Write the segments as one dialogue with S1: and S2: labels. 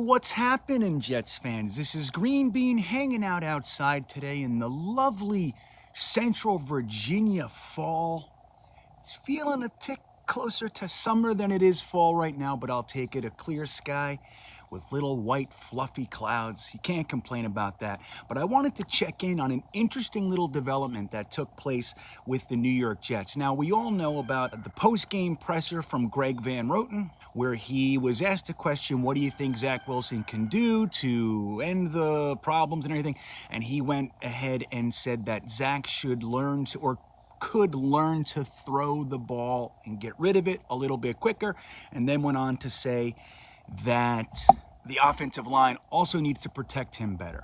S1: What's happening, Jets fans? This is GreenBean hanging out outside today in the lovely Central Virginia fall. It's feeling a tick closer to summer than it is fall right now, but I'll take it. A clear sky with little white fluffy clouds. You can't complain about that. But I wanted to check in on an interesting little development that took place with the New York Jets. Now, we all know about the post-game presser from Greg Van Roten, where he was asked a question, what do you think Zach Wilson can do to end the problems and everything? And he went ahead and said that Zach should learn to, or could learn to throw the ball and get rid of it a little bit quicker, and then went on to say that the offensive line also needs to protect him better.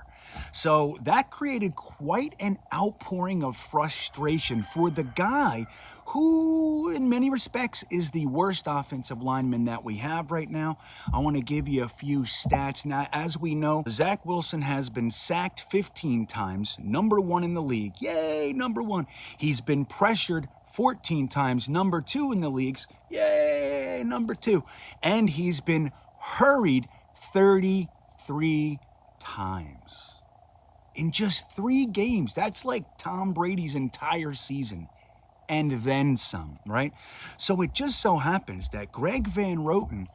S1: So that created quite an outpouring of frustration for the guy who, in many respects, is the worst offensive lineman that we have right now. I want to give you a few stats. Now, as we know, Zach Wilson has been sacked 15 times, number one in the league. Yay, number one. He's been pressured 14 times, number two in the leagues. Yay, number two. And he's been hurried 33 times. In just 3 games. That's like Tom Brady's entire season. And then some, right? So it just so happens that Greg Van Roten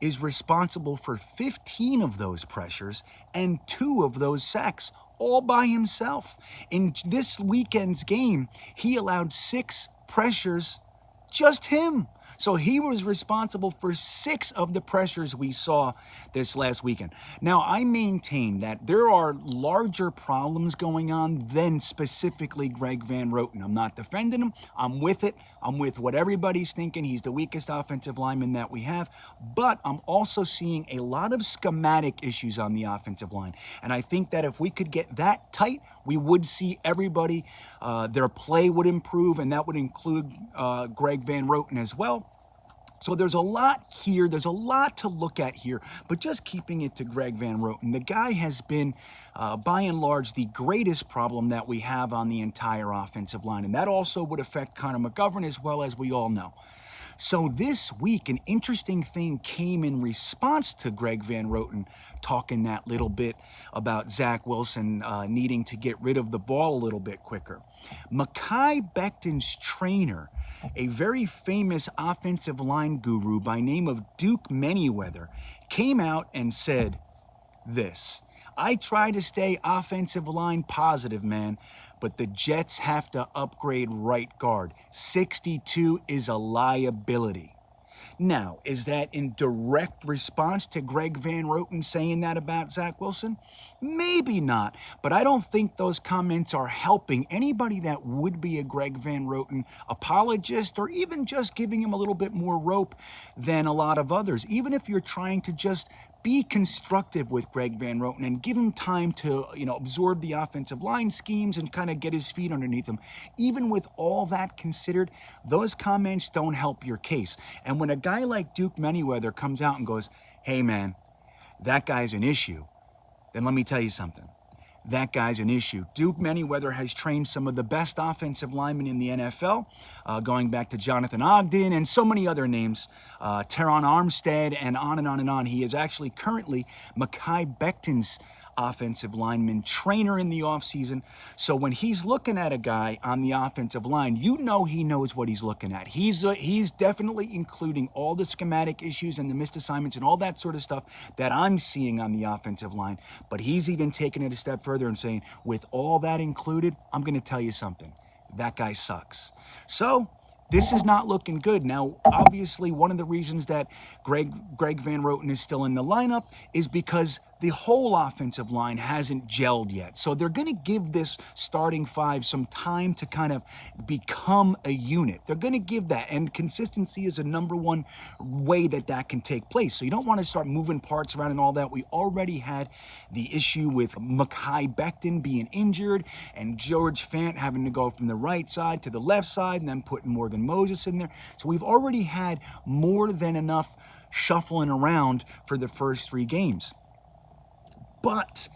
S1: is responsible for 15 of those pressures and 2 of those sacks, all by himself. In this weekend's game, he allowed 6 pressures, just him. So he was responsible for 6 of the pressures we saw this last weekend. Now, I maintain that there are larger problems going on than specifically Greg Van Roten. I'm not defending him. I'm with it. I'm with what everybody's thinking. He's the weakest offensive lineman that we have. But I'm also seeing a lot of schematic issues on the offensive line. And I think that if we could get that tight, we would see everybody, their play would improve, and that would include Greg Van Roten as well. So there's a lot here, there's a lot to look at here, but just keeping it to Greg Van Roten, the guy has been, by and large, the greatest problem that we have on the entire offensive line, and that also would affect Connor McGovern as well, as we all know. So this week, an interesting thing came in response to Greg Van Roten talking that little bit about Zach Wilson needing to get rid of the ball a little bit quicker. Bectons' trainer, a very famous offensive line guru by name of Duke Manyweather, came out and said this: I try to stay offensive line positive, man, but the Jets have to upgrade right guard. 62 is a liability. Now, is that in direct response to Greg Van Roten saying that about Zach Wilson? Maybe not, but I don't think those comments are helping anybody that would be a Greg Van Roten apologist, or even just giving him a little bit more rope than a lot of others. Even if you're trying to just be constructive with Greg Van Roten and give him time to, absorb the offensive line schemes and kind of get his feet underneath him. Even with all that considered, those comments don't help your case. And when a guy like Duke Manyweather comes out and goes, hey man, that guy's an issue, then let me tell you something. That guy's an issue. Duke Manyweather has trained some of the best offensive linemen in the NFL, going back to Jonathan Ogden and so many other names, Teron Armstead, and on and on and on. He is actually currently Mekhi Bectons' offensive lineman trainer in the offseason. So when he's looking at a guy on the offensive line, he knows what he's looking at. He's definitely including all the schematic issues and the missed assignments and all that sort of stuff that I'm seeing on the offensive line. But he's even taking it a step further and saying, with all that included, I'm going to tell you something. That guy sucks. So this is not looking good. Now, obviously, one of the reasons that Greg Van Roten is still in the lineup is because the whole offensive line hasn't gelled yet. So they're going to give this starting 5 some time to kind of become a unit. They're going to give that, and consistency is a number one way that can take place. So you don't want to start moving parts around and all that. We already had the issue with Mekhi Becton being injured and George Fant having to go from the right side to the left side and then putting Morgan Moses in there. So we've already had more than enough shuffling around for the first 3 games. But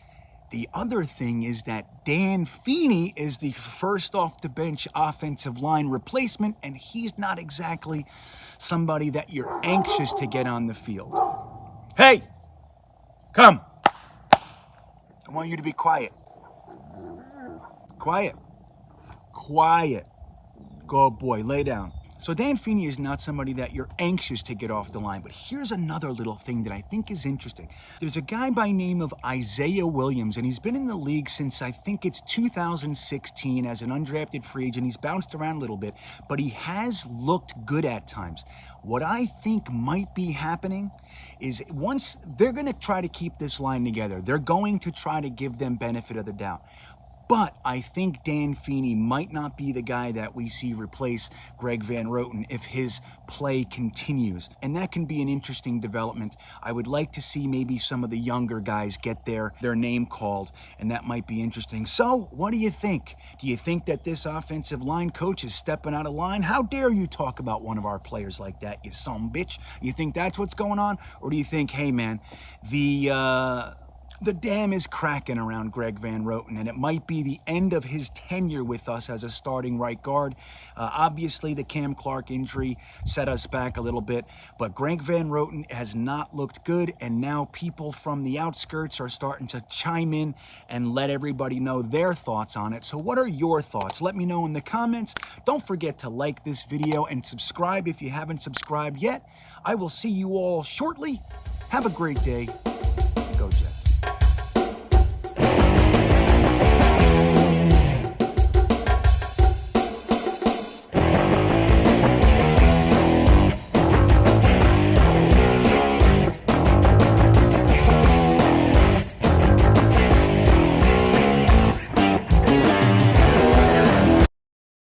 S1: the other thing is that Dan Feeney is the first off the bench offensive line replacement, and he's not exactly somebody that you're anxious to get on the field. Hey, Come. I want you to be quiet. Quiet. Quiet. Good boy, lay down. So Dan Feeney is not somebody that you're anxious to get off the line, but here's another little thing that I think is interesting. There's a guy by name of Isaiah Williams, and he's been in the league since I think it's 2016 as an undrafted free agent. He's bounced around a little bit, but he has looked good at times. What I think might be happening is once they're going to try to keep this line together, they're going to try to give them benefit of the doubt. But I think Dan Feeney might not be the guy that we see replace Greg Van Roten if his play continues. And that can be an interesting development. I would like to see maybe some of the younger guys get their name called, and that might be interesting. So, what do you think? Do you think that this offensive line coach is stepping out of line? How dare you talk about one of our players like that, you son bitch? You think that's what's going on? Or do you think, hey man, the dam is cracking around Greg Van Roten, and it might be the end of his tenure with us as a starting right guard. Obviously, the Cam Clark injury set us back a little bit, but Greg Van Roten has not looked good, and now people from the outskirts are starting to chime in and let everybody know their thoughts on it. So what are your thoughts? Let me know in the comments. Don't forget to like this video and subscribe if you haven't subscribed yet. I will see you all shortly. Have a great day.